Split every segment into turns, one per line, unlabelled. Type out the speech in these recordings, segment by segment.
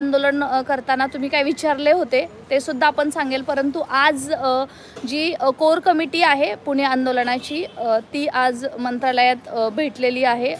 आंदोलन करताना तुम्ही काय विचारले होते ते सुद्धा आपण सांगेल, परंतु आज जी कोर कमिटी आहे पुणे आंदोलनाची ती आज मंत्रालयात भेटलेली आहे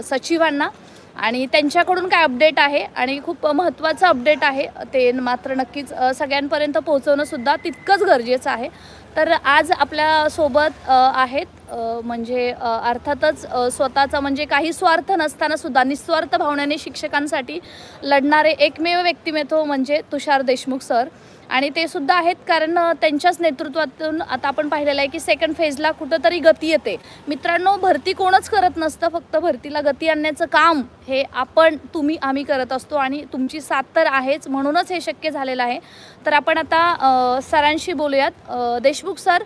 सचिवांना आणि त्यांच्याकडून काय अपडेट आहे आणि खूप महत्त्वाचं अपडेट आहे ते मात्र नक्कीच सगळ्यांपर्यंत पोहोचवणं सुद्धा तितकंच गरजेचं आहे। तर आज आपल्या सोबत आहेत म्हणजे अर्थातच स्वतःचा म्हणजे काही स्वार्थ नसताना सुद्धा निस्वार्थ भावनेने शिक्षकांसाठी लढणारे एकमेव व्यक्तिमत्व म्हणजे तुषार देशमुख सर आणि ते सुद्धा आहेत कारण त्यांच्याच नेतृत्वातून आता आपण पाहिलेलं आहे की सेकंड फेजला कुठंतरी गती येते। मित्रांनो, भरती कोणच करत नसतं, फक्त भरतीला गती आणण्याचं काम हे आपण आम्ही करत असतो आणि तुमची साथ तर आहेच, म्हणूनच हे शक्य झालेलं आहे। तर आपण आता सरांशी बोलूयात। देशमुख सर,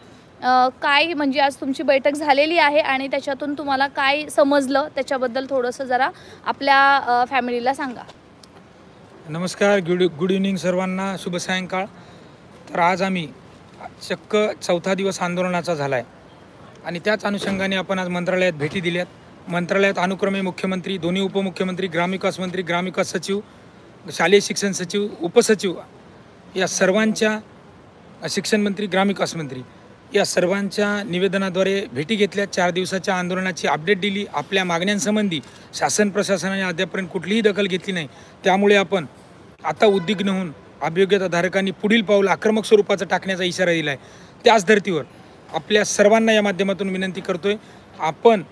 काय म्हणजे आज तुमची बैठक झालेली आहे आणि त्याच्यातून तुम्हाला काय समजलं त्याच्याबद्दल थोडंसं जरा आपल्या फॅमिलीला सांगा।
नमस्कार, गुड इव्हनिंग सर्वांना, शुभ सायंकाळ। तर आज आम्ही चक्क चौथा दिवस आंदोलनाचा झाला आहे आणि त्याच अनुषंगाने आपण आज मंत्रालयात भेटी दिल्यात। मंत्रालयात अनुक्रमे मुख्यमंत्री, दोन्ही उपमुख्यमंत्री, ग्रामविकास मंत्री, ग्रामविकास सचिव, शालेय शिक्षण सचिव, उपसचिव या सर्वांच्या, शिक्षण मंत्री, ग्रामविकास मंत्री या सर्वांच्या निवेदनाद्वारे भेटी घेतल्या। 4 दिवसाच्या आंदोलनाची अपडेट दिली। आपल्या मागण्यांसंबंधी शासन प्रशासनाने अद्यापर्यंत कुठलीही दखल घेतली नाही, त्यामुळे आपण आता उद्विग्न होऊन अभियोग्यताधारकांनी पुढील पाऊल आक्रमक स्वरूपाचं टाकण्याचा इशारा दिला आहे। त्याच धर्तीवर आपल्या सर्वांना या माध्यमातून विनंती करतोय, आपण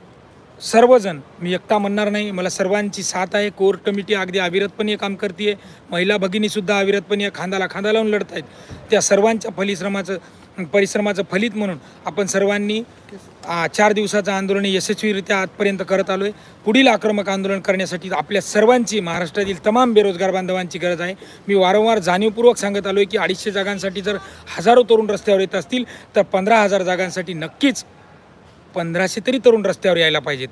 सर्वजण, मी एकटा म्हणणार नाही, मला सर्वांची साथ आहे। कोर कमिटी अगदी अविरतपणे काम करते, महिला भगिनीसुद्धा अविरतपणे खांद्याला खांदा लावून लढत आहेत। त्या सर्वांच्या परिश्रमाचं फलित म्हणून आपण सर्वांनी 4 दिवसाचं आंदोलन यशस्वीरित्या आजपर्यंत करत आलो आहे। पुढील आक्रमक आंदोलन करण्यासाठी आपल्या सर्वांची, महाराष्ट्रातील तमाम बेरोजगार बांधवांची गरज आहे। मी वारंवार जाणीवपूर्वक सांगत आलो आहे की 250 जागांसाठी जर हजारो तरुण रस्त्यावर येत असतील तर 15,000 जागांसाठी नक्कीच 1500 तरी तरुण रस्त्यावर यायला पाहिजेत।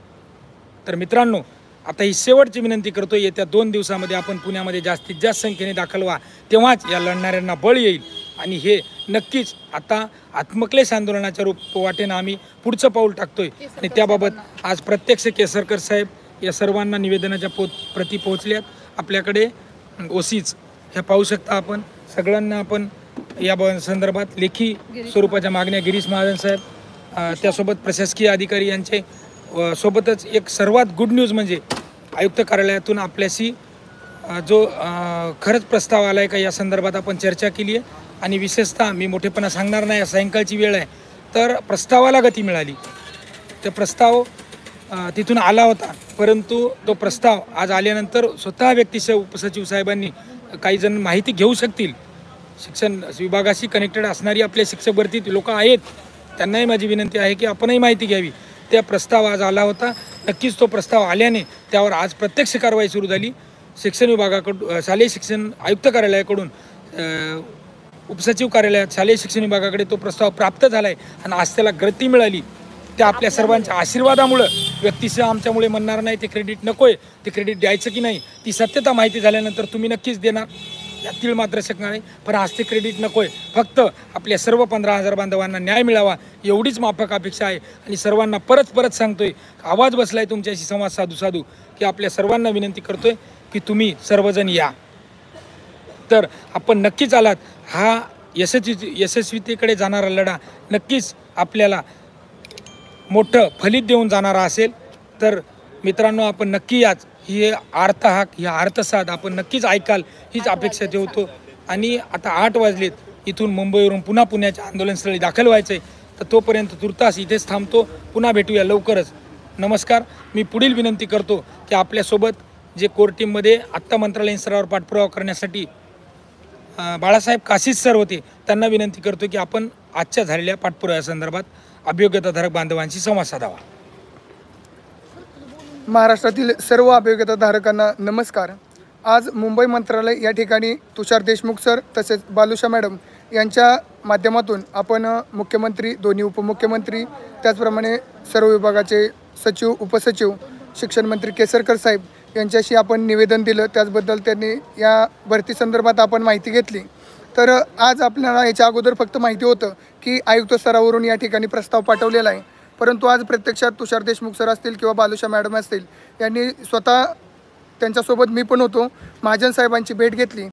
तर मित्रांनो, आता ही शेवटची विनंती करतो, येत्या 2 दिवसामध्ये आपण पुण्यामध्ये जास्तीत जास्त संख्येने दाखल व्हा, तेव्हाच या लढणाऱ्यांना बळ येईल आणि हे नक्कीच आता आत्मक्लेश आंदोलनाच्या वाटेनं आम्ही पुढचं पाऊल टाकतोय। आणि त्याबाबत आज प्रत्यक्ष केसरकर साहेब या सर्वांना निवेदनाच्या प्रती पोहोचल्यात। आपल्याकडे ओसीच हे पाहू शकता आपण, सगळ्यांना आपण या संदर्भात लेखी स्वरूपाच्या मागण्या, गिरीश महाजन साहेब, त्यासोबत प्रशासकीय अधिकारी यांचे सोबतच एक सर्वात गुड न्यूज म्हणजे आयुक्त कार्यालयातून आपल्याशी जो खरंच प्रस्ताव आला आहे का या संदर्भात आपण चर्चा केली आहे आणि विशेषतः मी मोठेपणा सांगणार नाही, सायंकाळची वेळ आहे, तर प्रस्तावाला गती मिळाली। तो प्रस्ताव तिथून आला होता, परंतु तो प्रस्ताव आज आल्यानंतर स्वतः व्यक्तिशः उपसचिव साहेबांनी, काही जण माहिती घेऊ शकतील, शिक्षण विभागाशी कनेक्टेड असणारी आपल्या शिक्षक भरती लोक आहेत, त्यांनाही माझी विनंती आहे की आपणही माहिती घ्यावी। त्या प्रस्ताव आज आला होता, नक्कीच तो प्रस्ताव आल्याने त्यावर आज प्रत्यक्ष कारवाई सुरू झाली। शिक्षण विभागाकडून, शालेय शिक्षण आयुक्त कार्यालयाकडून उपसचिव कार्यालयात शालेय शिक्षण विभागाकडे तो प्रस्ताव प्राप्त झाला आहे आणि आज त्याला गती मिळाली। त्या आपल्या सर्वांच्या आशीर्वादामुळं, व्यक्तिशः आमच्यामुळे म्हणणार नाही, ते क्रेडिट नको आहे, ते क्रेडिट द्यायचं की नाही ती सत्यता माहिती झाल्यानंतर तुम्ही नक्कीच देणार, यातील मात्र शकणार नाही, पण आज ते क्रेडिट नको आहे। फक्त आपल्या सर्व 15,000 बांधवांना न्याय मिळावा एवढीच माफक अपेक्षा आहे आणि सर्वांना परत सांगतोय, आवाज बसलाय तुमच्याशी संवाद साधू की आपल्या सर्वांना विनंती करतोय की तुम्ही सर्वजण या। तर आपण नक्कीच आलात, हा यशस्वीतेकडे जाणारा लढा नक्कीच आपल्याला मोठं फलित देऊन जाणारा असेल। तर मित्रांनो, आपण नक्की याच, ही आर्तहाक, ही आर्तसाद आपण नक्कीच ऐकाल हीच अपेक्षा ठेवतो। आणि आता 8 वाजलेत, इथून मुंबईवरून पुन्हा पुण्याच्या आंदोलनस्थळी दाखल व्हायचं आहे, तर तोपर्यंत तुर्तास इथेच थांबतो, पुन्हा भेटूया लवकरच। नमस्कार। मी पुढील विनंती करतो की आपल्यासोबत जे कोर टीममध्ये आत्ता मंत्रालयीन स्तरावर पाठपुरावा करण्यासाठी बाळासाहेब काशीद सर होते, त्यांना विनंती करतो की आपण आजच्या झालेल्या पाठपुराव्यासंदर्भात अभियोग्यताधारक बांधवांशी संवाद साधावा।
महाराष्ट्रातील सर्व अभियोग्यताधारकांना नमस्कार। आज मुंबई मंत्रालय या ठिकाणी तुषार देशमुख सर तसेच बालुशा मॅडम यांच्या माध्यमातून आपण मुख्यमंत्री, दोन्ही उपमुख्यमंत्री, त्याचप्रमाणे सर्व विभागाचे सचिव, उपसचिव, शिक्षण मंत्री केसरकर साहेब यांच्याशी आपण निवेदन दिलं, त्याचबद्दल त्यांनी या भरती संदर्भात आपण माहिती घेतली। तर आज आपल्याला याच्या अगोदर फक्त माहिती होतं की आयुक्त स्तरावरून या ठिकाणी प्रस्ताव पाठवलेला आहे, परंतु आज प्रत्यक्षात तुषार देशमुख सर असतील किंवा बालुशा मॅडम असतील यांनी स्वतः त्यांच्यासोबत मी पण होतो. महाजन साहेबांची भेट घेतली